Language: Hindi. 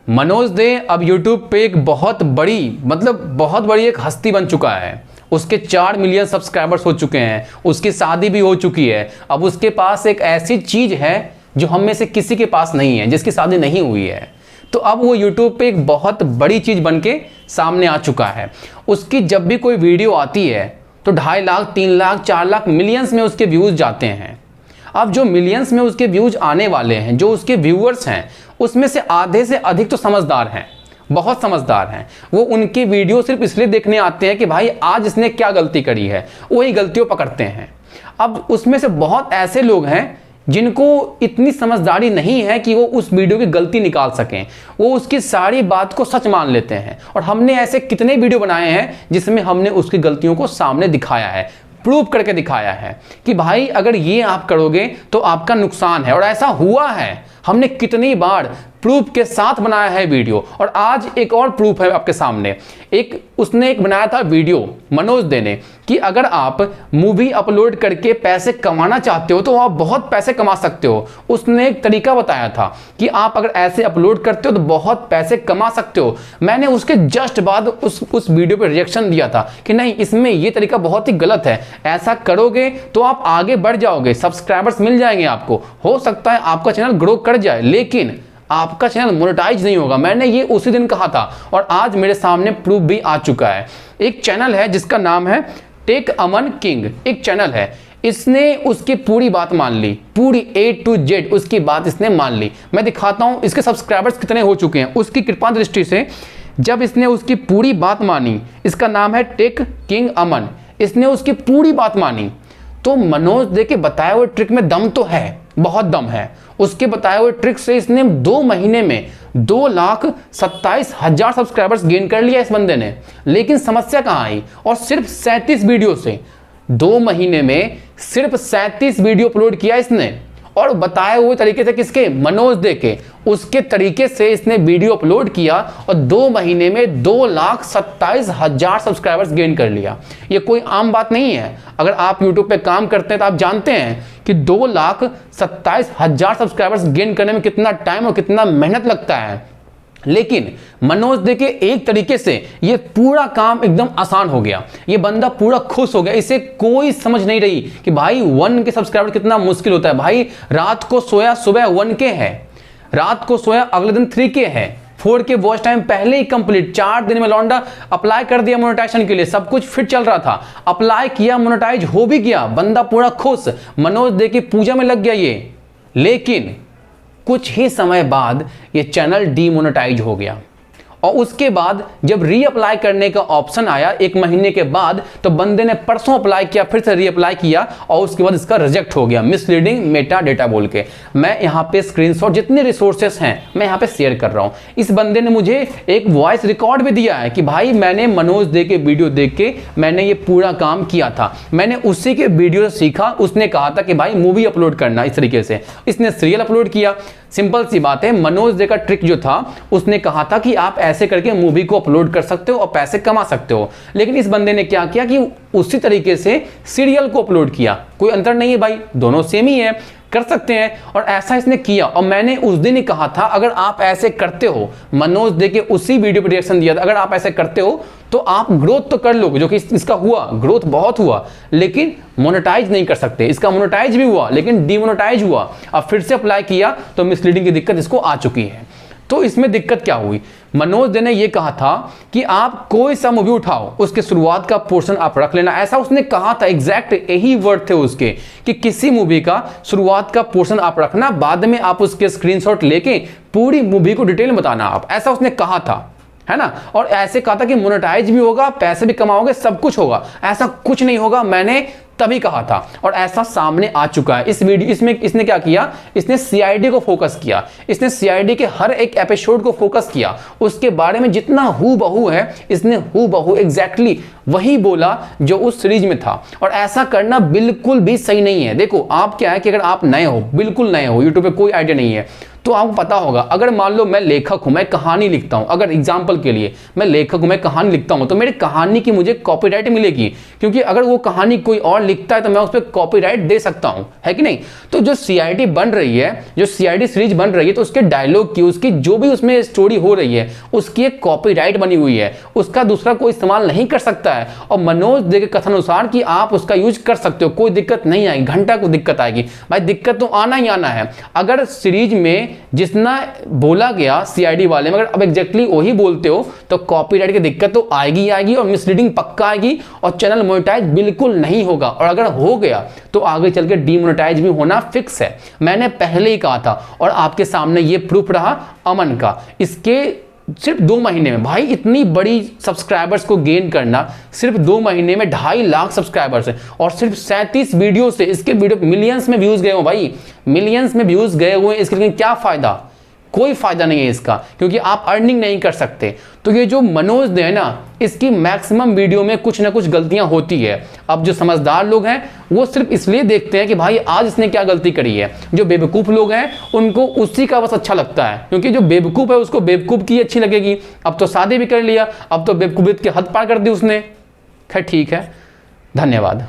मनोज दे अब YouTube पे एक बहुत बड़ी एक हस्ती बन चुका है। उसके 4 मिलियन सब्सक्राइबर्स हो चुके हैं, उसकी शादी भी हो चुकी है। अब उसके पास एक ऐसी चीज है जो हम में से किसी के पास नहीं है, जिसकी शादी नहीं हुई है। तो अब वो YouTube पे एक बहुत बड़ी चीज बन के सामने आ चुका है। उसकी जब भी कोई वीडियो आती है तो 2.5 लाख, 3 लाख, 4 लाख, मिलियंस में उसके व्यूज जाते हैं। अब जो मिलियंस में उसके व्यूज आने वाले हैं, जो उसके व्यूअर्स हैं, उसमें से आधे से अधिक तो समझदार हैं, बहुत समझदार हैं। वो उनकी वीडियो सिर्फ इसलिए देखने आते हैं कि भाई आज इसने क्या गलती करी है, वही गलतियों पकड़ते हैं। अब उसमें से बहुत ऐसे लोग हैं जिनको इतनी समझदारी नहीं है कि वो उस वीडियो की गलती निकाल सकें, वो उसकी सारी बात को सच मान लेते हैं। और हमने ऐसे कितने वीडियो बनाए हैं जिसमें हमने उसकी गलतियों को सामने दिखाया है, प्रूव करके दिखाया है कि भाई अगर ये आप करोगे तो आपका नुकसान है। और ऐसा हुआ है, हमने कितनी बार प्रूफ के साथ बनाया है वीडियो। और आज एक और प्रूफ है आपके सामने। उसने एक बनाया था वीडियो, मनोज दे ने, कि अगर आप मूवी अपलोड करके पैसे कमाना चाहते हो तो आप बहुत पैसे कमा सकते हो। उसने एक तरीका बताया था कि आप अगर ऐसे अपलोड करते हो तो बहुत पैसे कमा सकते हो। मैंने उसके जस्ट बाद उस वीडियो पे रिएक्शन दिया था कि नहीं, इसमें ये तरीका बहुत ही गलत है, ऐसा करोगे तो आप आगे बढ़ जाओगे, सब्सक्राइबर्स मिल जाएंगे आपको, हो सकता है आपका चैनल ग्रो कर जाए, लेकिन आपका चैनल मोनेटाइज नहीं होगा। मैंने ये उसी दिन कहा था और आज मेरे सामने प्रूफ भी आ चुका है। एक चैनल है जिसका नाम है टेक अमन किंग, एक चैनल है, इसने उसकी पूरी बात मान ली, पूरी A to Z उसकी बात इसने मान ली। मैं दिखाता हूं इसके सब्सक्राइबर्स कितने हो चुके हैं उसकी कृपा दृष्टि से। जब इसने उसकी पूरी बात मानी, इसका नाम है टेक किंग अमन, इसने उसकी पूरी बात मानी तो मनोज दे के बताए हुए ट्रिक में दम तो है, बहुत दम है। उसके बताए हुए ट्रिक से इसने 2 महीने में 2,27,000 सब्सक्राइबर्स गेन कर लिया इस बंदे ने। लेकिन समस्या कहां आई, और सिर्फ 37 वीडियो से 2 महीने में सिर्फ 37 वीडियो अपलोड किया इसने, और बताए हुए तरीके से, किसके, मनोज दे के, उसके तरीके से इसने वीडियो अपलोड किया और 2 महीने में 2,27,000 सब्सक्राइबर्स गेन कर लिया। ये कोई आम बात नहीं है। अगर आप YouTube पे काम करते हैं तो आप जानते हैं कि 2,27,000 सब्सक्राइबर्स गेन करने में कितना टाइम और कितना मेहनत लगता है। लेकिन मनोज दे के एक तरीके से ये पूरा काम एकदम आसान हो गया, ये बंदा पूरा खुश हो गया। इसे कोई समझ नहीं रही कि भाई 1 के सब्सक्राइबर कितना मुश्किल होता है। भाई रात को सोया, सुबह 1 के है, रात को सोया, अगले दिन 3 के है, 4 के वॉच टाइम पहले ही कंप्लीट। 4 दिन में लौंडा अप्लाई कर दिया मोनेटाइजेशन के लिए, सब कुछ फिट चल रहा था, अप्लाई किया, मोनेटाइज हो भी गया, बंदा पूरा खुश, मनोज दे की पूजा में लग गया ये। लेकिन कुछ ही समय बाद ये चैनल डीमोनेटाइज हो गया और उसके बाद जब रीअप्लाई करने का ऑप्शन आया 1 महीने के बाद, तो बंदे ने परसों अप्लाई किया, फिर से रीअप्लाई किया और उसके बाद इसका रिजेक्ट हो गया, मिसलीडिंग मेटा डेटा बोल के। मैं यहाँ पे स्क्रीनशॉट जितने रिसोर्सेस हैं मैं यहाँ पे शेयर कर रहा हूँ। इस बंदे ने मुझे एक वॉइस रिकॉर्ड भी दिया है कि भाई मैंने मनोज दे के वीडियो देख के मैंने ये पूरा काम किया था, मैंने उसी के वीडियो से सीखा। उसने कहा था कि भाई मूवी अपलोड करना इस तरीके से, इसने सीरियल अपलोड किया। सिंपल सी बात है, मनोज दे का ट्रिक जो था, उसने कहा था कि आप ऐसे करके मूवी को अपलोड कर सकते हो और पैसे कमा सकते हो। लेकिन इस बंदे ने क्या किया कि उसी तरीके से सीरियल को अपलोड किया। कोई अंतर नहीं है भाई, दोनों सेम ही है, कर सकते हैं। और ऐसा इसने किया और मैंने उस दिन ही कहा था अगर आप ऐसे करते हो, मनोज दे के उसी वीडियो पर रिएक्शन दिया था, अगर आप ऐसे करते हो तो आप ग्रोथ तो कर लोगे, जो कि इसका हुआ, ग्रोथ बहुत हुआ, लेकिन मोनेटाइज नहीं कर सकते। इसका मोनेटाइज भी हुआ लेकिन डीमोनेटाइज हुआ। अब फिर से अप्लाई किया तो मिसलीडिंग की दिक्कत इसको आ चुकी है। तो इसमें दिक्कत क्या हुई, मनोज दे ने यह कहा था कि आप कोई सा मूवी उठाओ, उसके शुरुआत का पोर्शन आप रख लेना, ऐसा उसने कहा था। एग्जैक्ट यही वर्ड थे उसके कि किसी मूवी का शुरुआत का पोर्शन आप रखना, बाद में आप उसके स्क्रीनशॉट लेके पूरी मूवी को डिटेल में बताना आप, ऐसा उसने कहा था, है ना। और ऐसे कहा था कि मोनेटाइज भी होगा, पैसे भी कमाओगे, सब कुछ होगा। ऐसा कुछ नहीं होगा, मैंने तभी कहा था और ऐसा सामने आ चुका है। इस वीडियो इसमें इसने क्या किया, इसने सीआईडी को फोकस किया, इसने सीआईडी के हर एक एपिसोड को फोकस किया, उसके बारे में जितना हूबहू है इसने हूबहू एग्जैक्टली वही बोला जो उस सीरीज में था। और ऐसा करना बिल्कुल भी सही नहीं है। देखो आप क्या है कि अगर आप नए हो, बिल्कुल नए हो, यूट्यूब पे कोई आइडिया नहीं है, तो आपको पता होगा, अगर मान लो मैं लेखक हूं, मैं कहानी लिखता हूं, अगर एग्जाम्पल के लिए मैं लेखक हूं, मैं कहानी लिखता हूं, तो मेरी कहानी की मुझे कॉपीराइट मिलेगी, क्योंकि अगर वो कहानी कोई और लिखता है तो मैं उस पर कॉपीराइट दे सकता हूं, है कि नहीं। तो जो सीआईडी बन रही है, जो सीआईडी सीरीज बन रही है, तो उसके डायलॉग की, उसकी जो भी उसमें स्टोरी हो रही है, उसकी एक कॉपीराइट बनी हुई है, उसका दूसरा कोई इस्तेमाल नहीं कर सकता है। और मनोज दे के कथनानुसार कि आप उसका यूज कर सकते हो, कोई दिक्कत नहीं आएगी, घंटा को दिक्कत आएगी भाई, दिक्कत तो आना ही आना है। अगर सीरीज में जितना बोला गया सीआईडी वाले में, अगर अब एग्जैक्टली वही बोलते हो तो कॉपीराइट की दिक्कत तो आएगी ही आएगी, और मिसलीडिंग पक्का आएगी, और चैनल मोनेटाइज बिल्कुल नहीं होगा। और अगर हो गया तो आगे चल के डीमोनेटाइज भी होना फिक्स है, मैंने पहले ही कहा था। और आपके सामने ये प्रूफ रहा अमन का, इसके सिर्फ 2 महीने में भाई इतनी बड़ी सब्सक्राइबर्स को गेन करना, सिर्फ 2 महीने में 2.5 लाख सब्सक्राइबर्स है, और सिर्फ 37 वीडियो से इसके वीडियो मिलियंस में व्यूज गए हो भाई, मिलियंस में व्यूज गए हुए। इसके लिए क्या फायदा, कोई फायदा नहीं है इसका, क्योंकि आप अर्निंग नहीं कर सकते। तो ये जो मनोज ने है ना, इसकी मैक्सिमम वीडियो में कुछ ना कुछ गलतियां होती है। अब जो समझदार लोग हैं वो सिर्फ इसलिए देखते हैं कि भाई आज इसने क्या गलती करी है, जो बेवकूफ लोग हैं उनको उसी का बस अच्छा लगता है, क्योंकि जो बेवकूफ है उसको बेवकूफ की अच्छी लगेगी। अब तो शादी भी कर लिया, अब तो बेवकूफियत की हद पार कर दी उसने। खैर ठीक है, धन्यवाद।